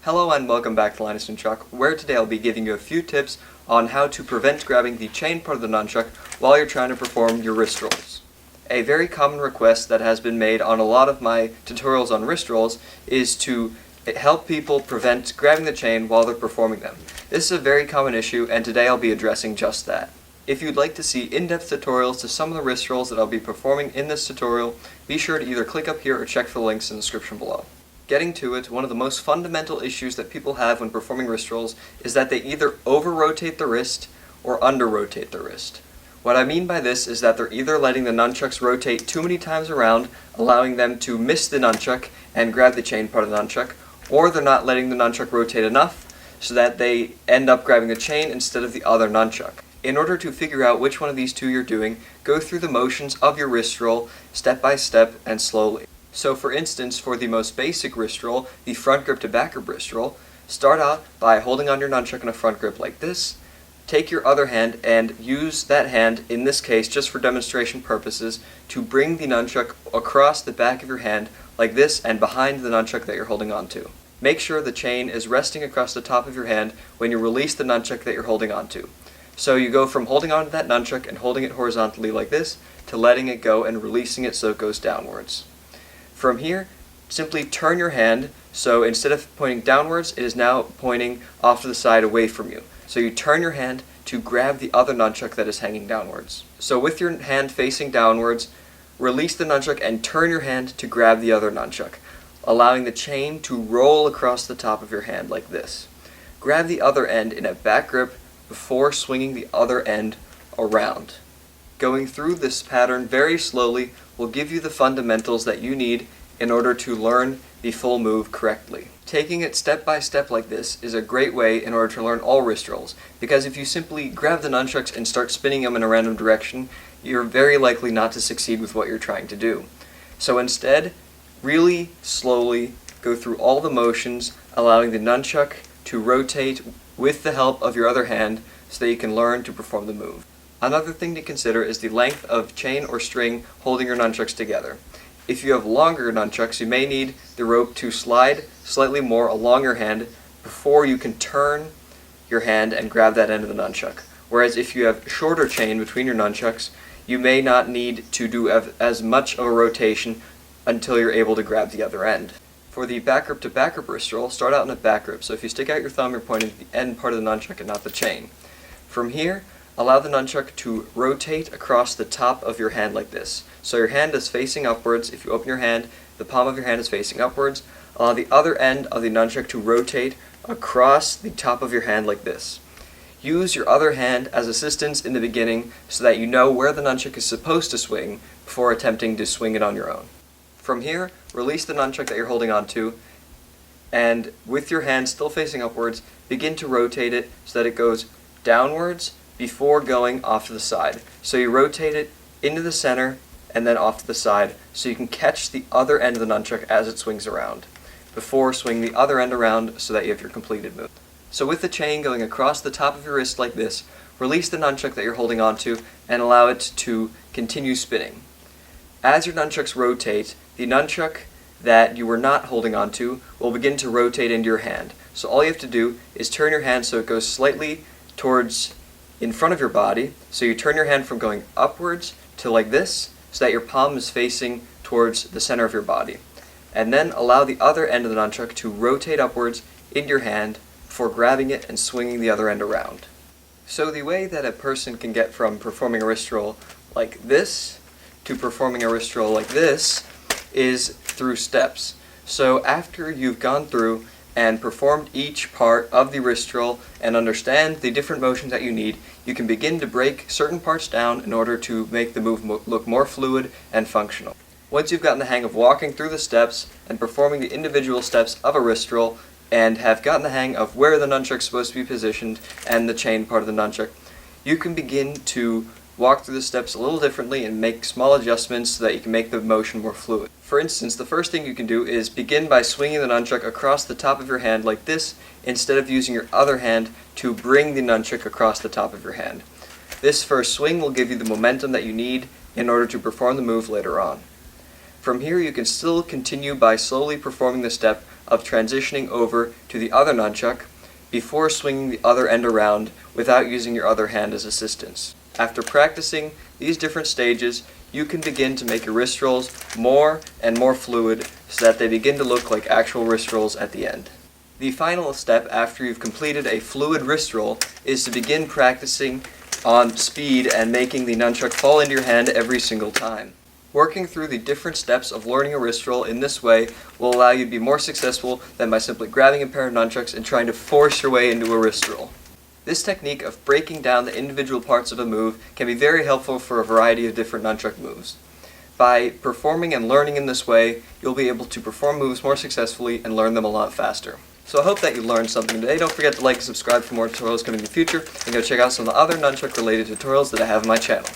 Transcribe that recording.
Hello and welcome back to Nunchuck, where today I'll be giving you a few tips on how to prevent grabbing the chain part of the nunchuck while you're trying to perform your wrist rolls. A very common request that has been made on a lot of my tutorials on wrist rolls is to help people prevent grabbing the chain while they're performing them. This is a very common issue, and today I'll be addressing just that. If you'd like to see in-depth tutorials to some of the wrist rolls that I'll be performing in this tutorial, be sure to either click up here or check for the links in the description below. Getting to it, one of the most fundamental issues that people have when performing wrist rolls is that they either over-rotate the wrist or under-rotate the wrist. What I mean by this is that they're either letting the nunchucks rotate too many times around, allowing them to miss the nunchuck and grab the chain part of the nunchuck, or they're not letting the nunchuck rotate enough so that they end up grabbing the chain instead of the other nunchuck. In order to figure out which one of these two you're doing, go through the motions of your wrist roll step by step and slowly. So for instance, for the most basic wrist roll, the front grip to back grip wrist roll, start out by holding on your nunchuck in a front grip like this. Take your other hand and use that hand, in this case just for demonstration purposes, to bring the nunchuck across the back of your hand like this and behind the nunchuck that you're holding on to. Make sure the chain is resting across the top of your hand when you release the nunchuck that you're holding on to. So you go from holding on to that nunchuck and holding it horizontally like this to letting it go and releasing it so it goes downwards. From here, simply turn your hand, so instead of pointing downwards, it is now pointing off to the side away from you. So you turn your hand to grab the other nunchuck that is hanging downwards. So with your hand facing downwards, release the nunchuck and turn your hand to grab the other nunchuck, allowing the chain to roll across the top of your hand like this. Grab the other end in a back grip before swinging the other end around. Going through this pattern very slowly will give you the fundamentals that you need in order to learn the full move correctly. Taking it step by step like this is a great way in order to learn all wrist rolls, because if you simply grab the nunchucks and start spinning them in a random direction, you're very likely not to succeed with what you're trying to do. So instead, really slowly go through all the motions, allowing the nunchuck to rotate with the help of your other hand so that you can learn to perform the move. Another thing to consider is the length of chain or string holding your nunchucks together. If you have longer nunchucks, you may need the rope to slide slightly more along your hand before you can turn your hand and grab that end of the nunchuck. Whereas if you have shorter chain between your nunchucks, you may not need to do as much of a rotation until you're able to grab the other end. For the back grip to back grip wrist roll, start out in a back grip. So if you stick out your thumb, you're pointing to the end part of the nunchuck and not the chain. From here, allow the nunchuck to rotate across the top of your hand like this. So your hand is facing upwards. If you open your hand, the palm of your hand is facing upwards. Allow the other end of the nunchuck to rotate across the top of your hand like this. Use your other hand as assistance in the beginning so that you know where the nunchuck is supposed to swing before attempting to swing it on your own. From here, release the nunchuck that you're holding on to, and with your hand still facing upwards, begin to rotate it so that it goes downwards before going off to the side. So you rotate it into the center and then off to the side so you can catch the other end of the nunchuck as it swings around, before swinging the other end around so that you have your completed move. So with the chain going across the top of your wrist like this, release the nunchuck that you're holding onto and allow it to continue spinning. As your nunchucks rotate, the nunchuck that you were not holding onto will begin to rotate into your hand. So all you have to do is turn your hand so it goes slightly towards in front of your body. So you turn your hand from going upwards to like this so that your palm is facing towards the center of your body. And then allow the other end of the nunchuck to rotate upwards in your hand before grabbing it and swinging the other end around. So the way that a person can get from performing a wrist roll like this to performing a wrist roll like this is through steps. So after you've gone through and performed each part of the wrist roll and understand the different motions that you need, you can begin to break certain parts down in order to make the move look more fluid and functional. Once you've gotten the hang of walking through the steps and performing the individual steps of a wrist roll and have gotten the hang of where the nunchuck's supposed to be positioned and the chain part of the nunchuck, you can begin to walk through the steps a little differently and make small adjustments so that you can make the motion more fluid. For instance, the first thing you can do is begin by swinging the nunchuck across the top of your hand like this instead of using your other hand to bring the nunchuck across the top of your hand. This first swing will give you the momentum that you need in order to perform the move later on. From here you can still continue by slowly performing the step of transitioning over to the other nunchuck before swinging the other end around without using your other hand as assistance. After practicing these different stages, you can begin to make your wrist rolls more and more fluid so that they begin to look like actual wrist rolls at the end. The final step after you've completed a fluid wrist roll is to begin practicing on speed and making the nunchuck fall into your hand every single time. Working through the different steps of learning a wrist roll in this way will allow you to be more successful than by simply grabbing a pair of nunchucks and trying to force your way into a wrist roll. This technique of breaking down the individual parts of a move can be very helpful for a variety of different nunchuck moves. By performing and learning in this way, you'll be able to perform moves more successfully and learn them a lot faster. So I hope that you learned something today. Don't forget to like and subscribe for more tutorials coming in the future, and go check out some of the other nunchuck related tutorials that I have on my channel.